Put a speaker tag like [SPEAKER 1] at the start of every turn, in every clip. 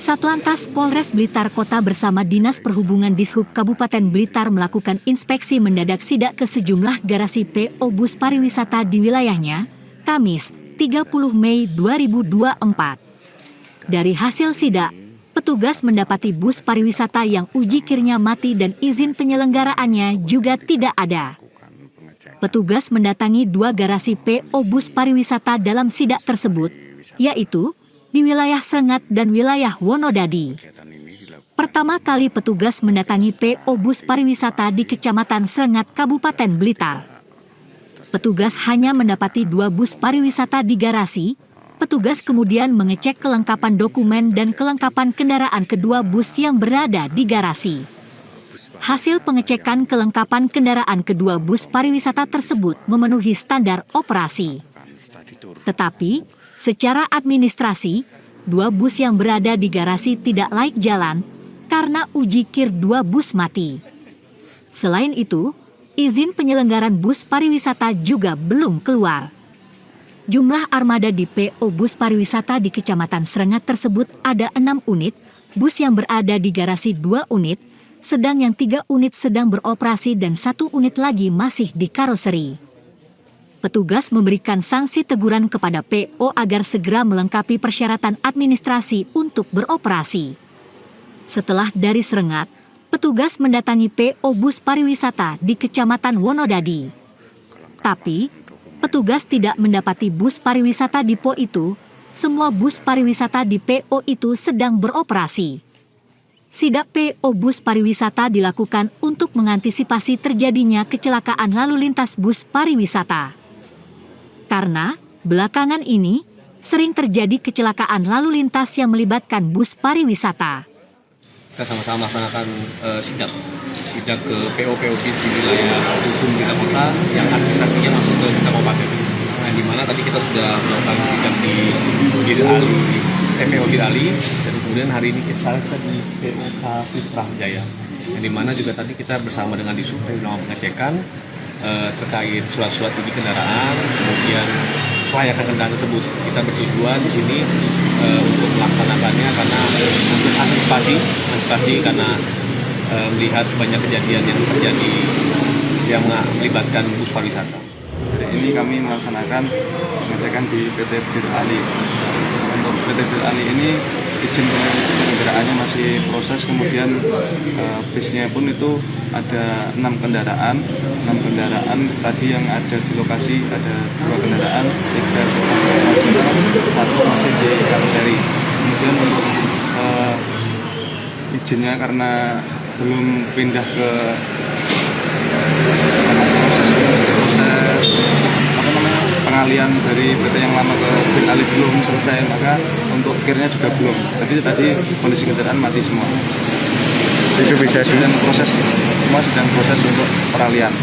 [SPEAKER 1] Satlantas Polres Blitar Kota bersama Dinas Perhubungan Dishub Kabupaten Blitar melakukan inspeksi mendadak sidak ke sejumlah garasi PO bus pariwisata di wilayahnya, Kamis, 30 Mei 2024. Dari hasil sidak, petugas mendapati bus pariwisata yang uji kirnya mati dan izin penyelenggaraannya juga tidak ada. Petugas mendatangi 2 garasi PO bus pariwisata dalam sidak tersebut, yaitu di wilayah Srengat dan wilayah Wonodadi. Pertama kali petugas mendatangi PO bus pariwisata di Kecamatan Srengat, Kabupaten Blitar. Petugas hanya mendapati 2 bus pariwisata di garasi. Petugas kemudian mengecek kelengkapan dokumen dan kelengkapan kendaraan kedua bus yang berada di garasi. Hasil pengecekan kelengkapan kendaraan kedua bus pariwisata tersebut memenuhi standar operasi. Tetapi, secara administrasi, 2 bus yang berada di garasi tidak layak jalan karena uji kir 2 bus mati. Selain itu, izin penyelenggaran bus pariwisata juga belum keluar. Jumlah armada di PO bus pariwisata di Kecamatan Srengat tersebut ada 6 unit, bus yang berada di garasi 2 unit, sedang yang 3 unit sedang beroperasi dan 1 unit lagi masih di karoseri. Petugas memberikan sanksi teguran kepada PO agar segera melengkapi persyaratan administrasi untuk beroperasi. Setelah dari Srengat, petugas mendatangi PO bus pariwisata di Kecamatan Wonodadi. Tapi, petugas tidak mendapati bus pariwisata di PO itu. Semua bus pariwisata di PO itu sedang beroperasi. Sidak PO bus pariwisata dilakukan untuk mengantisipasi terjadinya kecelakaan lalu lintas bus pariwisata. Karena, belakangan ini, sering terjadi kecelakaan lalu lintas yang melibatkan bus pariwisata.
[SPEAKER 2] Kita sama-sama melaksanakan sidak ke PO-PO bis di wilayah hukum kita kota yang administrasinya masuk ke kita kabupaten. Nah, di mana tadi kita sudah melakukan sidak di PO Girali, dan kemudian hari ini kita di PO Kapitra Jaya. Yang di mana juga tadi kita bersama dengan Dishub melakukan pengecekan terkait surat-surat uji kendaraan, kemudian kelayakan kendaraan tersebut. Kita bertujuan di sini untuk melaksanakannya karena untuk antisipasi karena melihat banyak kejadian yang terjadi yang melibatkan bus pariwisata.
[SPEAKER 3] Hari ini kami melaksanakan pengecekan di PT Girali. Untuk PT Girali ini izin penyelenggaraannya masih proses, kemudian bisnya pun itu ada 6 kendaraan tadi yang ada di lokasi, ada 2 kendaraan, 3 operasional, 1 masih di karoseri. Kemudian untuk izinnya karena belum pindah ke pengalian dari PT yang lama ke Girali belum selesai, maka untuk kirnya juga belum. Jadi tadi kondisi kendaraan mati semua.
[SPEAKER 4] Itu bisa
[SPEAKER 3] sedang proses, semua sedang proses untuk peralihan.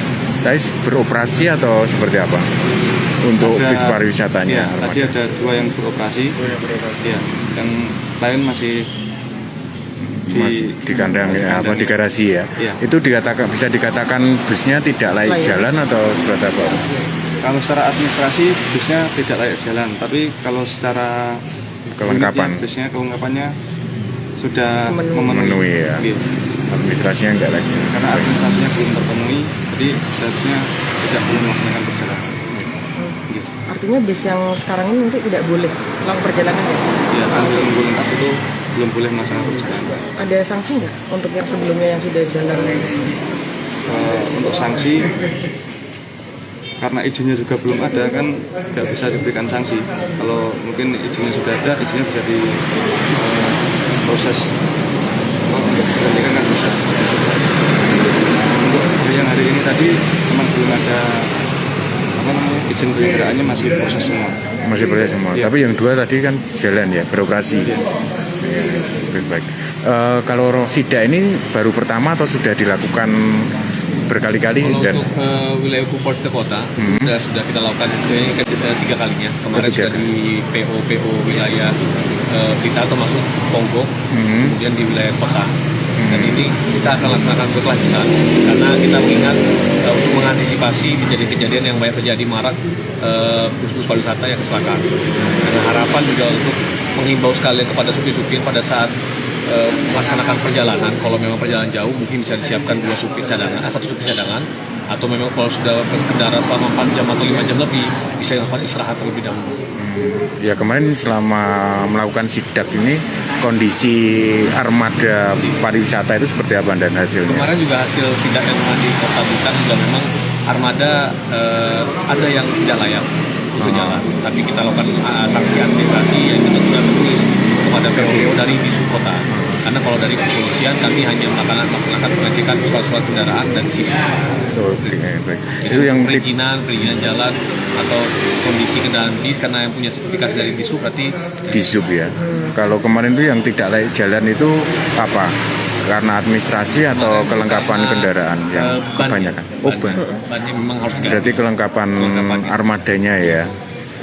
[SPEAKER 4] Tadi beroperasi atau seperti apa untuk bis pariwisatanya?
[SPEAKER 3] Ya, tadi ada 2 yang beroperasi. Ya, yang lain masih
[SPEAKER 4] di kandang ya, apa di garasi ya.
[SPEAKER 3] Ya.
[SPEAKER 4] Itu bisa dikatakan busnya tidak layak jalan atau seperti apa?
[SPEAKER 3] Kalau secara administrasi busnya tidak layak jalan, tapi kalau secara
[SPEAKER 4] kelengkapan
[SPEAKER 3] busnya kelengkapannya sudah
[SPEAKER 4] memenuhi ya.
[SPEAKER 3] Iya.
[SPEAKER 4] Administrasinya enggak layak jalan.
[SPEAKER 3] Karena administrasinya belum terpenuhi, jadi seharusnya tidak boleh melaksanakan perjalanan.
[SPEAKER 5] Artinya bis yang sekarang ini nanti tidak boleh melakukan perjalanan ya?
[SPEAKER 3] Iya, sambil nunggu lengkap itu belum boleh melaksanakan perjalanan.
[SPEAKER 5] Ada sanksi nggak untuk yang sebelumnya yang sudah jalan?
[SPEAKER 3] Untuk sanksi, karena izinnya juga belum ada kan nggak bisa diberikan sanksi. Kalau mungkin izinnya sudah ada, izinnya bisa diproses. Untuk digantikan kan bisa. Untuk yang hari ini tadi memang belum ada izin penyelenggaranya, masih proses semua.
[SPEAKER 4] Masih proses semua. Ya. Tapi yang 2 tadi kan jalan ya, beroperasi. Ya. Baik. Kalau sidak ini baru pertama atau sudah dilakukan berkali-kali?
[SPEAKER 2] Kalau untuk wilayah hukum kota sudah kita lakukan ini 3 kalinya. Kemarin sudah di PO wilayah Blitar termasuk Ponggok, kemudian di wilayah kota. Dan ini kita akan laksanakan berkelanjutan karena kita mengingat untuk mengantisipasi kejadian-kejadian yang banyak terjadi marak bus-bus pariwisata yang kecelakaan. Dan harapan juga untuk menghimbau sekalian kepada supir-supir pada saat melaksanakan perjalanan, kalau memang perjalanan jauh mungkin bisa disiapkan satu supir cadangan, atau memang kalau sudah berkendara selama 4 jam atau 5 jam lebih bisa dilakukan istirahat terlebih dahulu.
[SPEAKER 4] Ya kemarin selama melakukan sidak ini kondisi armada pariwisata itu seperti apa dan hasilnya?
[SPEAKER 2] Kemarin juga hasil sidak yang di Kota Blitar juga memang armada ada yang tidak layak untuk jalan, tapi kita lakukan sanksi administrasi yang kita sudah tertulis kepada PO dari Dishub Kota. Karena kalau dari kepolisian kami hanya melaksanakan pengecekan surat-surat kendaraan dan SIM.
[SPEAKER 4] Baik.
[SPEAKER 2] Jadi
[SPEAKER 4] Itu yang
[SPEAKER 2] perizinan jalan atau kondisi kendaraan bis, karena yang punya sertifikasi dari Dishub berarti
[SPEAKER 4] Dishub ya. Kalau kemarin itu yang tidak layak jalan itu apa? Karena administrasi atau kelengkapan kendaraan yang kebanyakan?
[SPEAKER 2] bannya memang harus diganti.
[SPEAKER 4] Berarti kelengkapan armadanya ya.